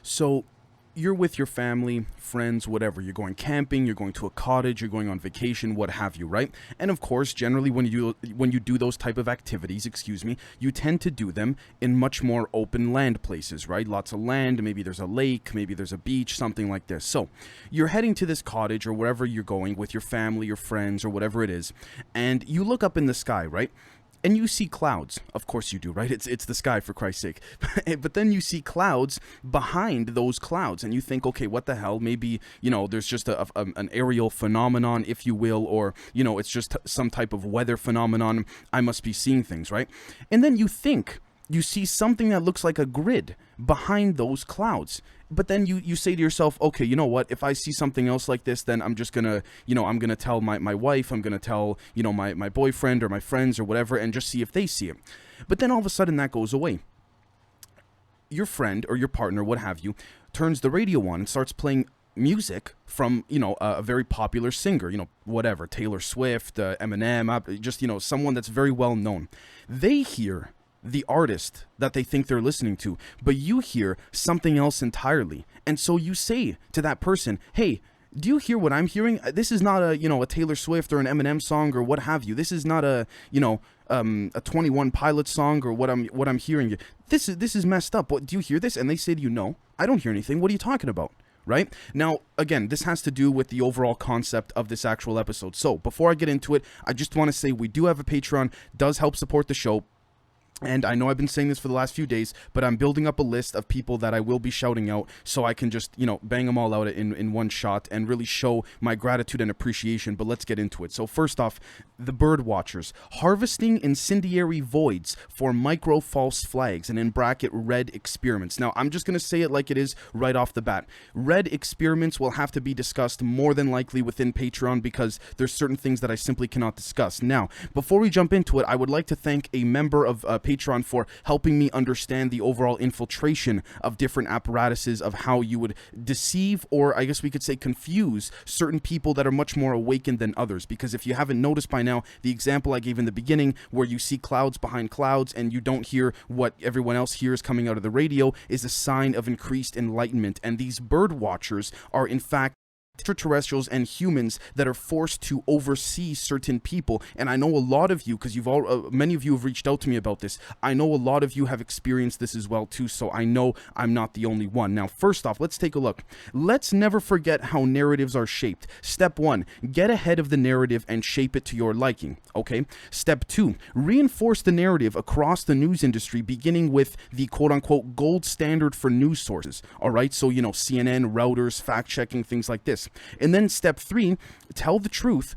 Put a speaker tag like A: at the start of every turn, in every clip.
A: So you're with your family, friends, whatever. You're going camping, you're going to a cottage, you're going on vacation, what have you, right? And of course, generally when you do those type of activities, you tend to do them in much more open land places, right? Lots of land, maybe there's a lake, maybe there's a beach, something like this. So, you're heading to this cottage or wherever you're going with your family, your friends, or whatever it is, and you look up in the sky, right? And you see clouds. Of course you do, right? It's the sky, for Christ's sake. But then you see clouds behind those clouds, and you think, okay, what the hell? Maybe, there's just an aerial phenomenon, if you will, or, it's just some type of weather phenomenon. I must be seeing things, right? And then you think you see something that looks like a grid behind those clouds. But then you say to yourself, okay, you know what? If I see something else like this, then I'm just gonna, I'm gonna tell my wife, I'm gonna tell, my boyfriend or my friends or whatever, and just see if they see it. But then all of a sudden that goes away. Your friend or your partner, what have you, turns the radio on and starts playing music from, a very popular singer, whatever, Taylor Swift, Eminem, just, someone that's very well known. They hear the artist that they think they're listening to, but you hear something else entirely. And so you say to that person, hey, do you hear what I'm hearing? This is not a Taylor Swift or an Eminem song or what have you. This is not a 21 Pilots song or what I'm hearing. This is messed up. What, do you hear this? And they say to you, no, I don't hear anything. What are you talking about? Right? Now, again, this has to do with the overall concept of this actual episode. So before I get into it, I just want to say we do have a Patreon, does help support the show. And I know I've been saying this for the last few days, but I'm building up a list of people that I will be shouting out so I can just, bang them all out in one shot and really show my gratitude and appreciation. But let's get into it. So first off, the bird watchers. Harvesting incendiary voids for micro false flags, and in bracket, red experiments. Now, I'm just going to say it like it is right off the bat. Red experiments will have to be discussed more than likely within Patreon because there's certain things that I simply cannot discuss. Now, before we jump into it, I would like to thank a member of Patreon for helping me understand the overall infiltration of different apparatuses of how you would deceive, or I guess we could say confuse, certain people that are much more awakened than others. Because if you haven't noticed by now, the example I gave in the beginning where you see clouds behind clouds and you don't hear what everyone else hears coming out of the radio is a sign of increased enlightenment. And these bird watchers are in fact extraterrestrials and humans that are forced to oversee certain people. And I know a lot of you, because many of you have reached out to me about this, I know a lot of you have experienced this as well too, so I know I'm not the only one. Now, first off, let's take a look. Let's never forget how narratives are shaped. Step 1, get ahead of the narrative and shape it to your liking, okay? Step 2, reinforce the narrative across the news industry, beginning with the quote-unquote gold standard for news sources, all right? So, CNN, routers, fact-checking, things like this. And then step 3, tell the truth,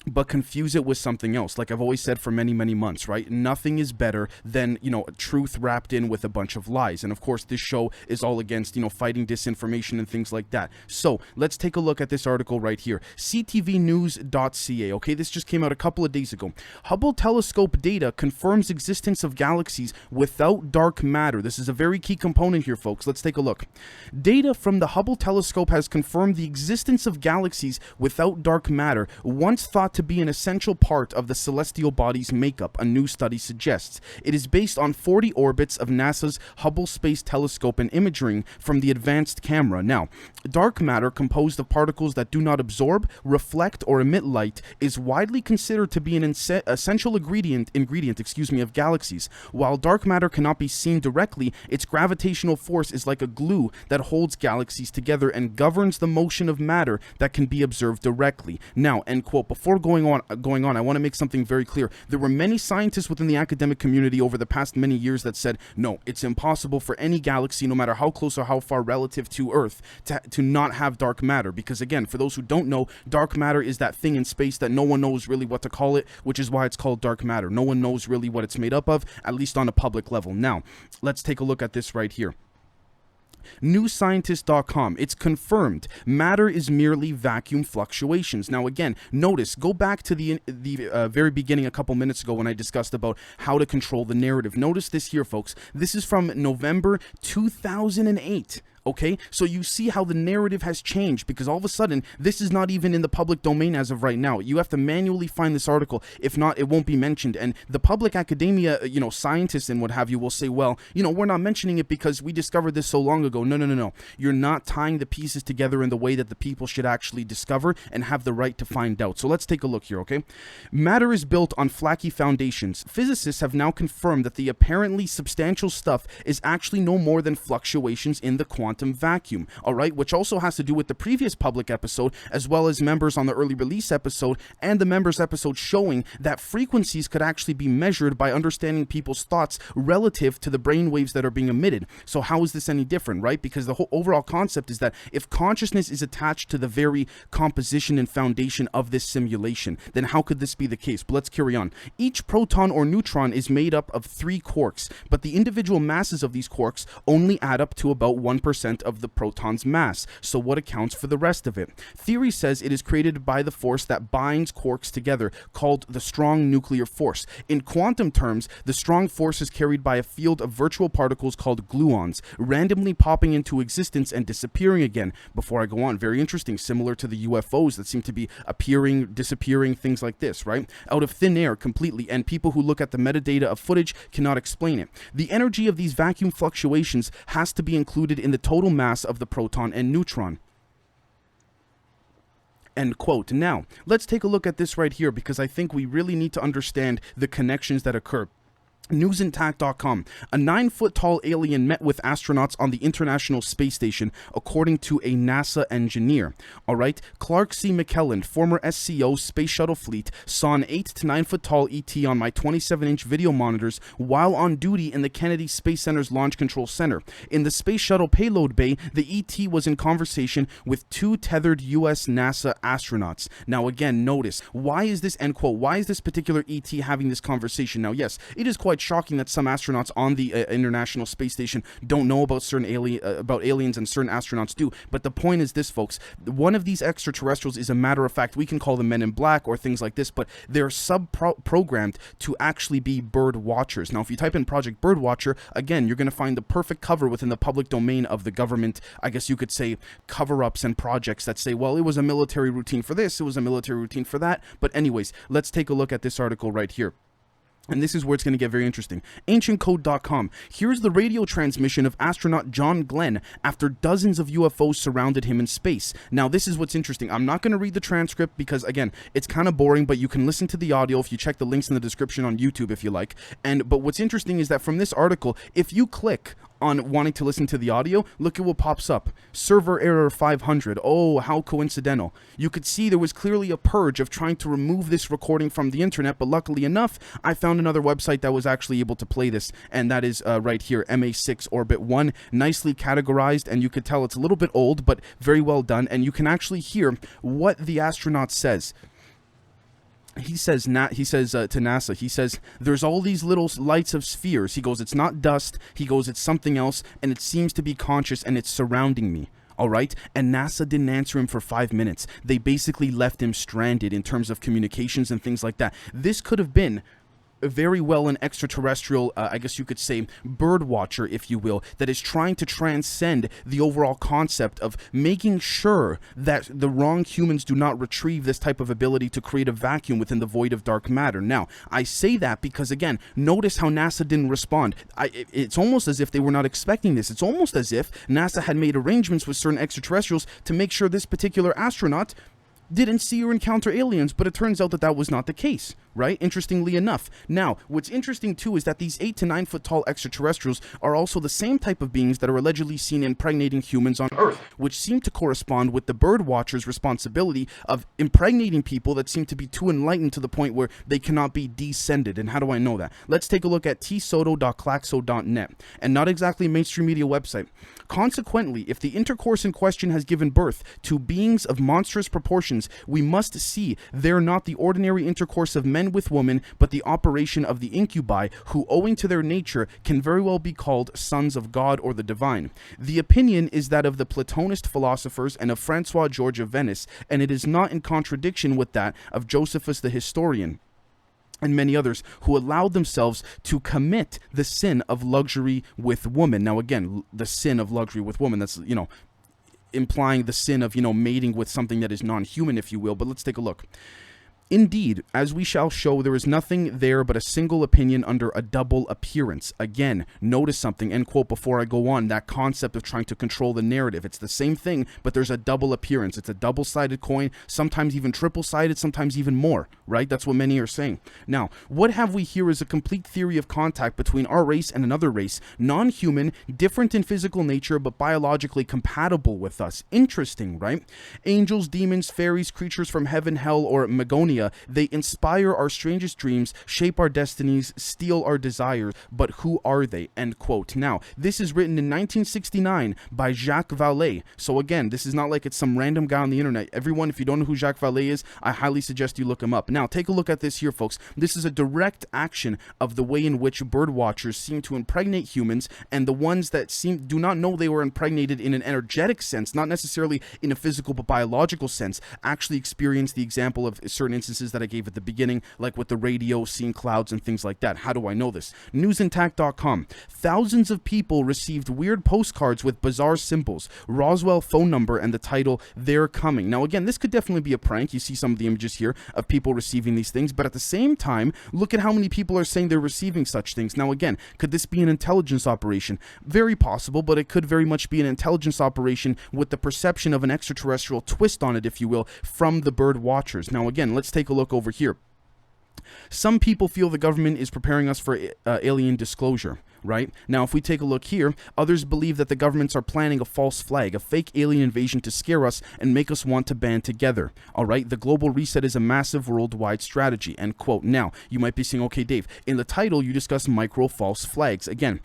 A: but confuse it with something else. Like I've always said for many, many months, right? Nothing is better than, truth wrapped in with a bunch of lies. And of course, this show is all against, fighting disinformation and things like that. So let's take a look at this article right here. ctvnews.ca. Okay, this just came out a couple of days ago. Hubble telescope data confirms existence of galaxies without dark matter. This is a very key component here, folks. Let's take a look. Data from the Hubble telescope has confirmed the existence of galaxies without dark matter, once thought to be an essential part of the celestial body's makeup, a new study suggests. It is based on 40 orbits of NASA's Hubble Space Telescope and imaging from the advanced camera. Now, dark matter, composed of particles that do not absorb, reflect, or emit light, is widely considered to be an essential ingredient of galaxies. While dark matter cannot be seen directly, its gravitational force is like a glue that holds galaxies together and governs the motion of matter that can be observed directly. Now, end quote. Before going on, I want to make something very clear. There were many scientists within the academic community over the past many years that said, no, it's impossible for any galaxy, no matter how close or how far relative to Earth, to not have dark matter. Because again, for those who don't know, dark matter is that thing in space that no one knows really what to call it, which is why it's called dark matter. No one knows really what it's made up of, at least on a public level. Now, let's take a look at this right here. NewScientist.com. It's confirmed. Matter is merely vacuum fluctuations. Now, again, notice, go back to the very beginning a couple minutes ago when I discussed about how to control the narrative. Notice this here, folks. This is from November 2008. Okay, so you see how the narrative has changed, because all of a sudden this is not even in the public domain as of right now. You have to manually find this article. If not, it won't be mentioned. And the public academia, scientists and what have you will say, well, we're not mentioning it because we discovered this so long ago. No. You're not tying the pieces together in the way that the people should actually discover and have the right to find out. So let's take a look here, okay? Matter is built on flaky foundations. Physicists have now confirmed that the apparently substantial stuff is actually no more than fluctuations in the quantum vacuum, all right, which also has to do with the previous public episode, as well as members on the early release episode and the members episode, showing that frequencies could actually be measured by understanding people's thoughts relative to the brain waves that are being emitted. So how is this any different, right? Because the whole overall concept is that if consciousness is attached to the very composition and foundation of this simulation, then how could this be the case? But let's carry on. Each proton or neutron is made up of 3 quarks, but the individual masses of these quarks only add up to about 1% of the proton's mass. So what accounts for the rest of it? Theory says it is created by the force that binds quarks together, called the strong nuclear force. In quantum terms, the strong force is carried by a field of virtual particles called gluons, randomly popping into existence and disappearing again. Before I go on, very interesting, similar to the UFOs that seem to be appearing, disappearing, things like this, right? Out of thin air completely, and people who look at the metadata of footage cannot explain it. The energy of these vacuum fluctuations has to be included in the total mass of the proton and neutron. End quote. Now, let's take a look at this right here, because I think we really need to understand the connections that occur. Newsintact.com. A 9-foot-tall alien met with astronauts on the International Space Station, according to a NASA engineer. All right. Clark C. McKelland, former SCO Space Shuttle Fleet, saw an 8 to 9-foot-tall ET on my 27-inch video monitors while on duty in the Kennedy Space Center's Launch Control Center. In the Space Shuttle payload bay, the ET was in conversation with 2 tethered U.S. NASA astronauts. Now, again, notice, why is this, end quote, why is this particular ET having this conversation? Now, yes, it is quite shocking that some astronauts on the International Space Station don't know about certain aliens, and certain astronauts do. But the point is this, folks: one of these extraterrestrials is a matter of fact, we can call them Men in Black or things like this, but they're sub-programmed to actually be bird watchers. Now, if you type in Project Bird Watcher, again, you're going to find the perfect cover within the public domain of the government, I guess you could say, cover-ups and projects that say, well, it was a military routine for this, it was a military routine for that. But anyways, let's take a look at this article right here. And this is where it's going to get very interesting. AncientCode.com. Here's the radio transmission of astronaut John Glenn after dozens of UFOs surrounded him in space. Now, this is what's interesting. I'm not going to read the transcript because, again, it's kind of boring, but you can listen to the audio if you check the links in the description on YouTube if you like. But what's interesting is that from this article, if you click on wanting to listen to the audio, look at what pops up. Server error 500. Oh, how coincidental. You could see there was clearly a purge of trying to remove this recording from the internet, but luckily enough, I found another website that was actually able to play this, and that is right here, MA6 Orbit 1, nicely categorized, and you could tell it's a little bit old, but very well done, and you can actually hear what the astronaut says. He says to NASA, he says, there's all these little lights of spheres. He goes, it's not dust. He goes, it's something else, and it seems to be conscious, and it's surrounding me. All right. And NASA didn't answer him for 5 minutes. They basically left him stranded in terms of communications and things like that. This could have been very well an extraterrestrial, I guess you could say, bird watcher, if you will, that is trying to transcend the overall concept of making sure that the wrong humans do not retrieve this type of ability to create a vacuum within the void of dark matter. Now, I say that because, again, notice how NASA didn't respond. It's almost as if they were not expecting this. It's almost as if NASA had made arrangements with certain extraterrestrials to make sure this particular astronaut didn't see or encounter aliens, but it turns out that that was not the case, right? Interestingly enough. Now, what's interesting too is that these 8 to 9 foot tall extraterrestrials are also the same type of beings that are allegedly seen impregnating humans on Earth, which seem to correspond with the bird watcher's responsibility of impregnating people that seem to be too enlightened to the point where they cannot be descended. And how do I know that? Let's take a look at tsoto.claxo.net, and not exactly a mainstream media website. Consequently, if the intercourse in question has given birth to beings of monstrous proportions, we must see they're not the ordinary intercourse of men with women, but the operation of the incubi, who, owing to their nature, can very well be called sons of God or the divine. The opinion is that of the Platonist philosophers and of Francois George of Venice, and it is not in contradiction with that of Josephus the historian. and many others who allowed themselves to commit the sin of luxury with woman. Now, again, the sin of luxury with woman, that's, implying the sin of, mating with something that is non-human, if you will. But let's take a look. Indeed, as we shall show, there is nothing there but a single opinion under a double appearance. Again, notice something, end quote, before I go on, that concept of trying to control the narrative. It's the same thing, but there's a double appearance. It's a double-sided coin, sometimes even triple-sided, sometimes even more, right? That's what many are saying. Now, what have we here is a complete theory of contact between our race and another race, non-human, different in physical nature, but biologically compatible with us. Interesting, right? Angels, demons, fairies, creatures from heaven, hell, or Magonia, they inspire our strangest dreams, shape our destinies, steal our desires, but who are they? End quote. Now, this is written in 1969 by Jacques Vallée. So again, this is not like it's some random guy on the internet. Everyone, if you don't know who Jacques Vallée is, I highly suggest you look him up. Now, take a look at this here, folks. This is a direct action of the way in which bird watchers seem to impregnate humans, and the ones that do not know they were impregnated in an energetic sense, not necessarily in a physical but biological sense, actually experience the example of certain instances that I gave at the beginning, like with the radio, seeing clouds and things like that. How do I know this? Newsintact.com. Thousands of people received weird postcards with bizarre symbols, Roswell phone number, and the title, They're Coming. Now again, this could definitely be a prank. You see some of the images here of people receiving these things, but at the same time, look at how many people are saying they're receiving such things. Now again, could this be an intelligence operation? Very possible, but it could very much be an intelligence operation with the perception of an extraterrestrial twist on it, if you will, from the bird watchers. Now again, let's take a look over here. Some people feel the government is preparing us for alien disclosure, right? Now, if we take a look here, others believe that the governments are planning a false flag, a fake alien invasion to scare us and make us want to band together, all right? The global reset is a massive worldwide strategy, end quote. Now, you might be saying, okay, Dave, in the title, you discuss micro false flags. Again,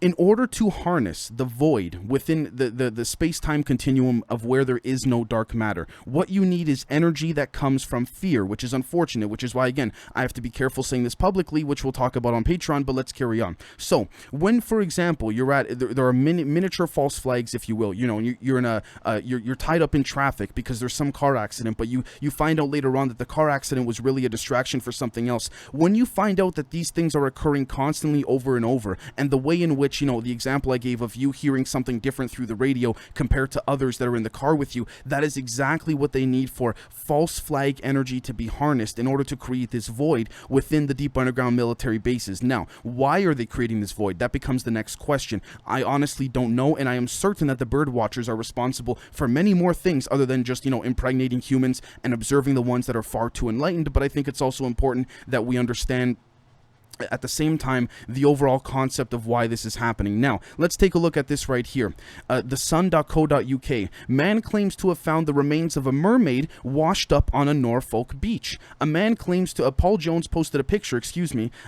A: in order to harness the void within the space-time continuum of where there is no dark matter, what you need is energy that comes from fear, which is unfortunate, which is why, again, I have to be careful saying this publicly, which we'll talk about on Patreon, but let's carry on. So, when, for example, you're at, there are miniature false flags, if you will, you're in you're tied up in traffic because there's some car accident, but you find out later on that the car accident was really a distraction for something else. When you find out that these things are occurring constantly over and over, and the way in which, the example I gave of you hearing something different through the radio compared to others that are in the car with you, that is exactly what they need for false flag energy to be harnessed in order to create this void within the deep underground military bases. Now, why are they creating this void? That becomes the next question. I honestly don't know, and I am certain that the bird watchers are responsible for many more things other than just, impregnating humans and observing the ones that are far too enlightened, but I think it's also important that we understand at the same time the overall concept of why this is happening. Now, let's take a look at this right here. thesun.co.uk. Man claims to have found the remains of a mermaid washed up on a Norfolk beach. A man claims to, Paul Jones posted a picture,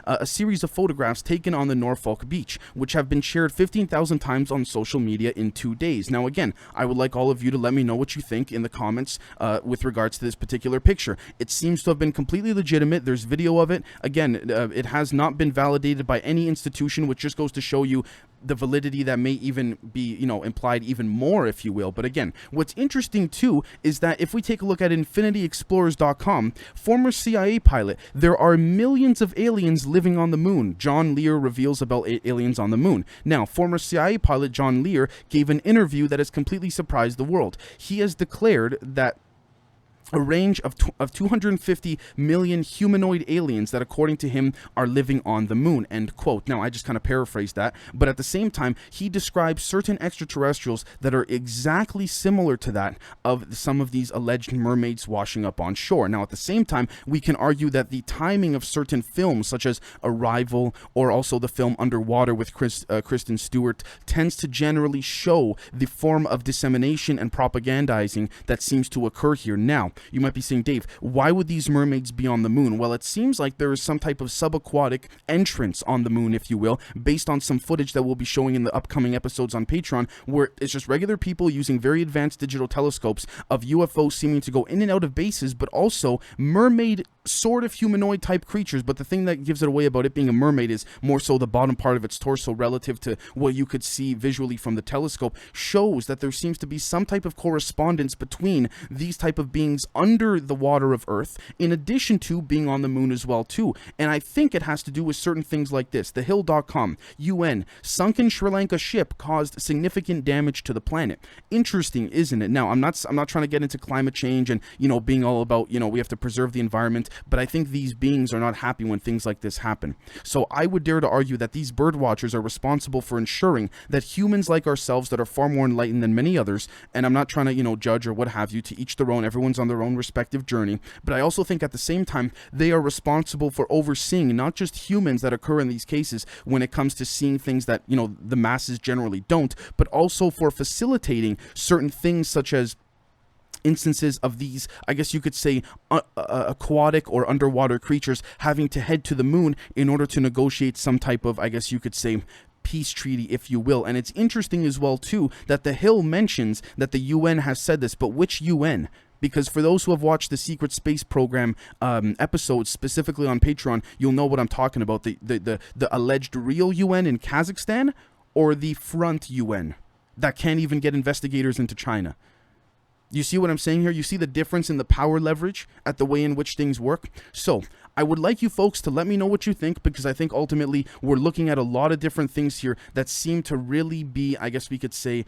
A: a series of photographs taken on the Norfolk beach, which have been shared 15,000 times on social media in 2 days. Now, again, I would like all of you to let me know what you think in the comments with regards to this particular picture. It seems to have been completely legitimate. There's video of it. Again, it has not been validated by any institution, which just goes to show you the validity that may even be, implied even more, if you will. But again, what's interesting too is that if we take a look at infinityexplorers.com, former CIA pilot, there are millions of aliens living on the moon. John Lear reveals about aliens on the moon. Now, former CIA pilot John Lear gave an interview that has completely surprised the world. He has declared that a range of 250 million humanoid aliens that, according to him, are living on the moon, end quote. Now, I just kind of paraphrased that, but at the same time, he describes certain extraterrestrials that are exactly similar to that of some of these alleged mermaids washing up on shore. Now, at the same time, we can argue that the timing of certain films, such as Arrival, or also the film Underwater with Kristen Stewart, tends to generally show the form of dissemination and propagandizing that seems to occur here. Now, you might be saying, Dave, why would these mermaids be on the moon? Well, it seems like there is some type of subaquatic entrance on the moon, if you will, based on some footage that we'll be showing in the upcoming episodes on Patreon, where it's just regular people using very advanced digital telescopes of UFOs seeming to go in and out of bases, but also mermaid sort of humanoid type creatures, but the thing that gives it away about it being a mermaid is more so the bottom part of its torso relative to what you could see visually from the telescope shows that there seems to be some type of correspondence between these type of beings under the water of Earth, in addition to being on the moon as well too. And I think it has to do with certain things like this. TheHill.com, UN, sunken Sri Lanka ship caused significant damage to the planet. Interesting, isn't it? Now, I'm not trying to get into climate change and, being all about, we have to preserve the environment, but I think these beings are not happy when things like this happen. So I would dare to argue that these bird watchers are responsible for ensuring that humans like ourselves that are far more enlightened than many others, and I'm not trying to, judge or what have you, to each their own, everyone's on their own respective journey, but I also think at the same time, they are responsible for overseeing not just humans that occur in these cases when it comes to seeing things that, the masses generally don't, but also for facilitating certain things such as instances of these, I guess you could say, aquatic or underwater creatures having to head to the moon in order to negotiate some type of, I guess you could say, peace treaty, if you will. And it's interesting as well, too, that The Hill mentions that the UN has said this, but which UN? Because for those who have watched the Secret Space Program episodes, specifically on Patreon, you'll know what I'm talking about. The alleged real UN in Kazakhstan, or the front UN that can't even get investigators into China. You see what I'm saying here? You see the difference in the power leverage at the way in which things work? So I would like you folks to let me know what you think, because I think ultimately we're looking at a lot of different things here that seem to really be, I guess we could say,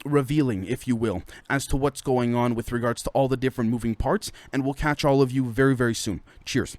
A: revealing, if you will, as to what's going on with regards to all the different moving parts. And we'll catch all of you very, very soon. Cheers.